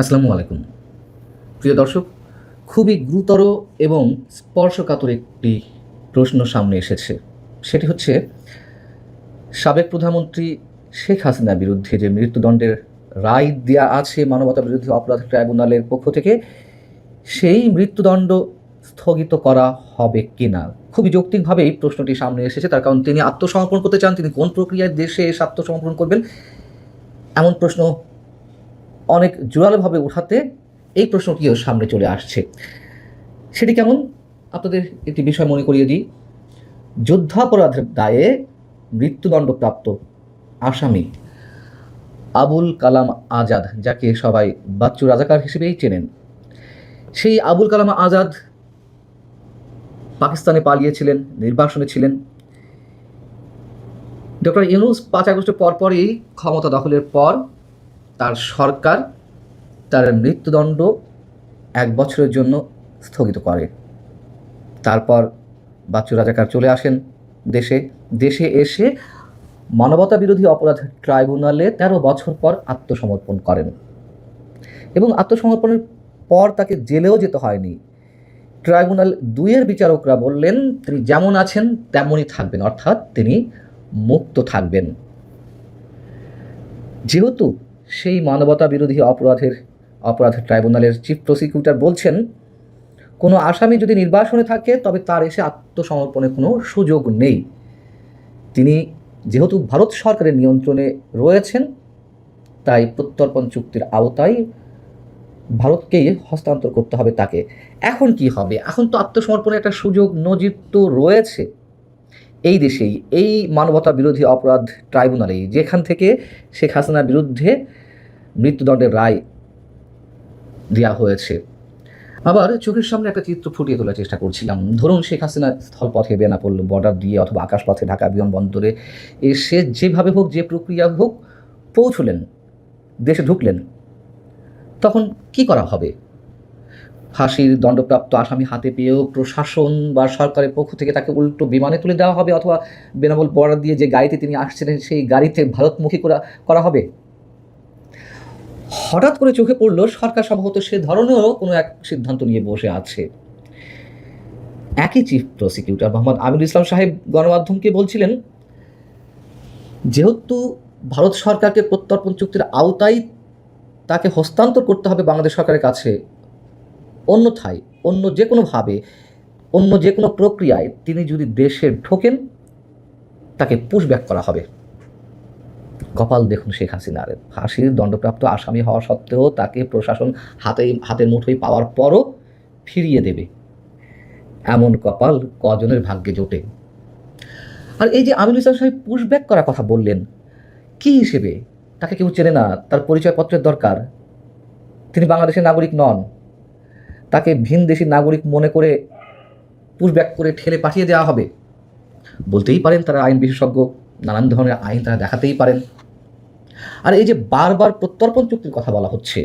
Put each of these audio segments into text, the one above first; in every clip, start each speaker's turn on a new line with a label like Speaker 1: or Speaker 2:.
Speaker 1: আসসালামু আলাইকুম। প্রিয় দর্শক, খুবই গুরুতর এবং স্পর্শকাতর একটি প্রশ্ন সামনে এসেছে। সেটি হচ্ছে সাবেক প্রধানমন্ত্রী শেখ হাসিনার বিরুদ্ধে যে মৃত্যুদণ্ডের রায় দেয়া আছে মানবতাবিরোধী অপরাধ ট্রাইব্যুনালের পক্ষ থেকে, সেই মৃত্যুদণ্ড স্থগিত করা হবে কিনা? খুবই যৌক্তিকভাবেই প্রশ্নটি সামনে এসেছে। তার কারণ তিনি আত্মসমর্পণ করতে চান। তিনি কোন প্রক্রিয়ায় দেশে এসে আত্মসমর্পণ করবেন? এমন প্রশ্ন অনেক জোরালোভাবে উঠাতে এই প্রশ্নটিও সামনে চলে আসছে। সেটি কেমন? আপনাদের একটি বিষয় মনে করিয়ে দিই। যুদ্ধাপরাধের দায়ে মৃত্যুদণ্ডপ্রাপ্ত আসামি আবুল কালাম আজাদ, যাকে সবাই বাচ্চু রাজাকার হিসেবেই চেনেন, সেই আবুল কালাম আজাদ পাকিস্তানে পালিয়েছিলেন, নির্বাসনে ছিলেন। ডক্টর ইউনূস ৫ আগস্টের পরপরই ক্ষমতা দখলের পর তার সরকার তার মৃত্যুদণ্ড ১ বছরের জন্য স্থগিত করে। তারপর বাচ্চু রাজাকার চলে আসেন দেশে এসে মানবতাবিরোধী অপরাধ ট্রাইব্যুনালে ১৩ বছর পর আত্মসমর্পণ করেন এবং আত্মসমর্পণের পর তাকে জেলেও যেতে হয়নি। ট্রাইব্যুনাল ২ এর বিচারকরা বললেন তিনি যেমন আছেন তেমনই থাকবেন, অর্থাৎ তিনি মুক্ত থাকবেন। যেহেতু সেই মানবতাবিরোধী অপরাধ ট্রাইব্যুনালের চিফ প্রসিকিউটর বলছেন কোনো আসামি যদি নির্বাসনে থাকে তবে তার এসে আত্মসমর্পণের কোনো সুযোগ নেই। তিনি যেহেতু ভারত সরকারের নিয়ন্ত্রণে রয়েছেন, তাই প্রত্যর্পণ চুক্তির আওতায় ভারতকেই হস্তান্তর করতে হবে তাকে। এখন কি হবে? এখন তো আত্মসমর্পণের একটা সুযোগ নজির তো রয়েছে এই দেশেই, এই মানবতা বিরোধী অপরাধ ট্রাইব্যুনালেই, যেখান থেকে শেখ হাসিনার বিরুদ্ধে মৃত্যুদণ্ডের রায় দেওয়া হয়েছে। আবার চোখের সামনে একটা চিত্র ফুটিয়ে তোলার চেষ্টা করছিলাম। ধরুন শেখ হাসিনা স্থলপথে বেনাপোল বর্ডার দিয়ে অথবা আকাশপথে ঢাকা বিমানবন্দরে এসে যেভাবে হোক, যে প্রক্রিয়া হোক পৌঁছলেন, দেশে ঢুকলেন, তখন কি করা হবে? ফাঁসির দণ্ডপ্রাপ্ত আসামি হাতে পেয়েও প্রশাসন বা সরকারের পক্ষ থেকে তাকে উল্টো বিমানে তুলে দেওয়া হবে, অথবা বেনাপোল বর্ডার দিয়ে যে গাড়িতে তিনি আসছিলেন সেই গাড়িতে ভারতমুখী করা হবে? হঠাৎ করে চোখে পড়ল সরকার সম্ভবত সে ধরনেরও কোনো এক সিদ্ধান্ত নিয়ে বসে আছে। একই চিফ প্রসিকিউটর মোহাম্মদ আমিনুল ইসলাম সাহেব গণমাধ্যমকে বলছিলেন, যেহেতু ভারত সরকারকে প্রত্যর্পণ চুক্তির আওতায় তাকে হস্তান্তর করতে হবে বাংলাদেশ সরকারের কাছে, অন্যথায় অন্য যে কোনোভাবে, অন্য যে কোনো প্রক্রিয়ায় তিনি যদি দেশে ঢোকেন তাকে পুশব্যাক করা হবে। কপাল দেখুন শেখ হাসিনার, ফাঁসির দণ্ডপ্রাপ্ত আসামি হওয়া সত্ত্বেও তাকে প্রশাসন হাতের মুঠোয় পাওয়ার পরও ফিরিয়ে দেবে। এমন কপাল কজনের ভাগ্যে জোটে? আর এই যে আমিনুল ইসলাম সাহেব পুশব্যাক করার কথা বললেন, কি হিসেবে? তাকে কেউ চেনে না, তার পরিচয়পত্রের দরকার। তিনি বাংলাদেশের নাগরিক নন। তাকে ভিনদেশী নাগরিক মনে করে পুশব্যাক করে ঠেলে পাঠিয়ে দেওয়া হবে? বলতেই পারেন তারা আইন বিশেষজ্ঞ, নানান ধরনের আইন তারা দেখাতেই পারেন। আর এই যে বারবার প্রত্যর্পণ চুক্তির কথা বলা হচ্ছে,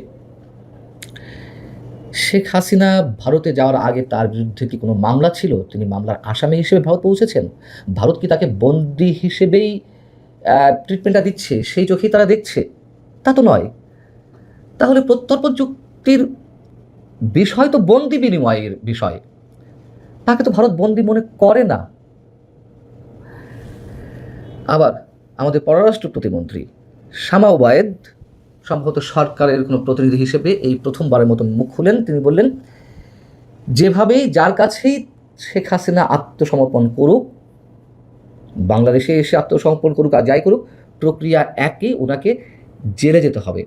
Speaker 1: শেখ হাসিনা ভারতে যাওয়ার আগে তার বিরুদ্ধে কি কোনো মামলা ছিল? তিনি মামলার আসামি হিসেবে ভারত পৌঁছেছেন। ভারত কি তাকে বন্দী হিসেবেই ট্রিটমেন্টটা দিচ্ছে, সেই চোখেই তারা দেখছে? তা তো নয়। তাহলে প্রত্যর্পণ চুক্তির বিষয় তো বন্দি বিনিময়ের বিষয়, তাকে তো ভারত বন্দি মনে করে না। আবার আমাদের পররাষ্ট্র প্রতিমন্ত্রী শামা ওবায়েদ সম্ভবত সরকারের কোনো প্রতিনিধি হিসেবে এই প্রথমবারের মতন মুখ খুলেন। তিনি বললেন, যেভাবেই যার কাছেই শেখ হাসিনা আত্মসমর্পণ করুক, বাংলাদেশে এসে আত্মসমর্পণ করুক আর যাই করুক, প্রক্রিয়া একই, ওনাকে জেলে যেতে হবে।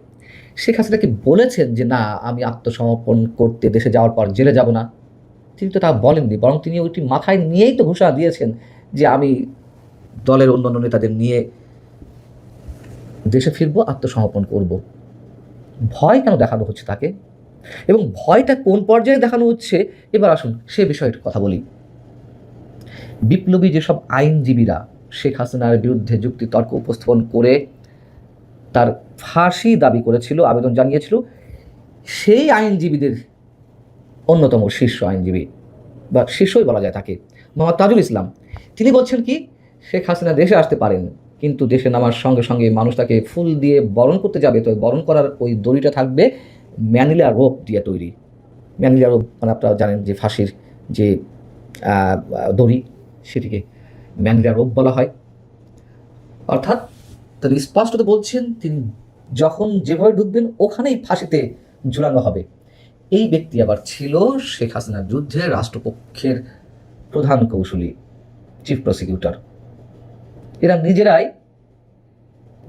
Speaker 1: শেখ হাসিনাকে বলেছেন যে না, আমি আত্মসমর্পণ করতে দেশে যাওয়ার পর জেলে যাব না। তিনি তো তা বলেননি, বরং তিনি ওইটি মাথায় নিয়েই তো ঘোষণা দিয়েছেন যে আমি দলের অন্যান্য নেতাদের নিয়ে দেশে ফিরবো, আত্মসমর্পণ করব। ভয় কেন দেখানো হচ্ছে তাকে, এবং ভয়টা কোন পর্যায়ে দেখানো হচ্ছে? এবার আসুন সে বিষয়ে একটু কথা বলি। বিপ্লবী যেসব আইনজীবীরা শেখ হাসিনার বিরুদ্ধে যুক্তিতর্ক উপস্থাপন করে তার ফাঁসি দাবি করেছিল, আবেদন জানিয়েছিল, সেই আইনজীবীদের অন্যতম শীর্ষ আইনজীবী, বা শীর্ষই বলা যায় তাকে, মোহাম্মদ তাজুল ইসলাম, তিনি বলছেন কি, শেখ হাসিনা দেশে আসতে পারেন, কিন্তু দেশে নামার সঙ্গে সঙ্গে মানুষ তাকে ফুল দিয়ে বরণ করতে যাবে, তো বরণ করার ওই দড়িটা থাকবে ম্যানিলা রোপ দিয়ে তৈরি। ম্যানিলা রোপ মানে আপনারা জানেন যে ফাঁসির যে দড়ি, সেটিকে ম্যানিলা রোপ বলা হয়। অর্থাৎ তিনি স্পষ্টত বলছেন তিনি যখন যেভাবে ঢুকবেন ওখানেই ফাঁসিতে ঝুলানো হবে। এই ব্যক্তি আবার ছিল শেখ হাসিনার যুদ্ধে রাষ্ট্রপক্ষের প্রধান কৌশলী, চিফ প্রসিকিউটর। এরা নিজেরাই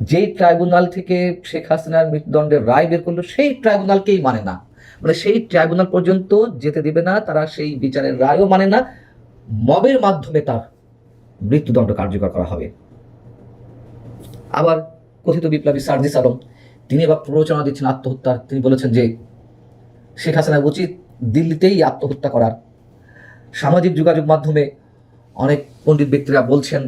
Speaker 1: যেই ট্রাইব্যুনাল থেকে শেখ হাসিনার মৃত্যুদণ্ডের রায় বের করলো সেই ট্রাইব্যুনালকেই মানে না, মানে সেই ট্রাইব্যুনাল পর্যন্ত যেতে দেবে না তারা, সেই বিচারের রায়ও মানে না। মবের মাধ্যমে তার মৃত্যুদণ্ড কার্যকর করা হবে। আবার কথিত বিপ্লবী সার্জিস আলম, তিনি এবার প্ররোচনা দিচ্ছেন আত্মহত্যার। তিনি বলেছেন যে শেখ হাসিনার উচিত দিল্লিতেই আত্মহত্যা করার। সামাজিক যোগাযোগ মাধ্যমে অনেক পণ্ডিত ব্যক্তিরা বলছেন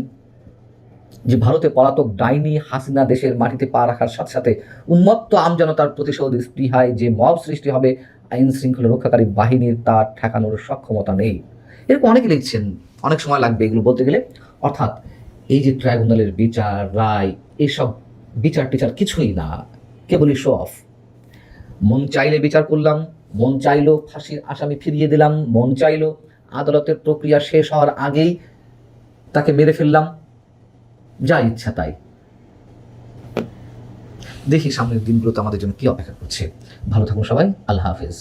Speaker 1: যে ভারতে পলাতক ডাইনি হাসিনা দেশের মাটিতে পা রাখার সাথে সাথে উন্মত্ত আমজনতার প্রতিশোধ স্পৃহায় যে মব সৃষ্টি হবে, আইন শৃঙ্খলা রক্ষাকারী বাহিনীর তা ঠেকানোর সক্ষমতা নেই। এরকম অনেকে লিখছেন, অনেক সময় লাগবে এগুলো বলতে গেলে। অর্থাৎ এই যে ট্রাইব্যুনালের বিচার রায়, এইসব বিচার টিচার কিছুই না, কেবলই শো অফ। মন চাইলে বিচার করলাম, মন চাইলো ফাঁসির আসামি ফিরিয়ে দিলাম, মন চাইলো আদালতের প্রক্রিয়া শেষ হওয়ার আগেই তাকে মেরে ফেললাম, যা ইচ্ছা তাই। দেখি সামনের দিনগুলোতে আমাদের জন্য কি অপেক্ষা করছে। ভালো থাকুন সবাই, আল্লাহ হাফেজ।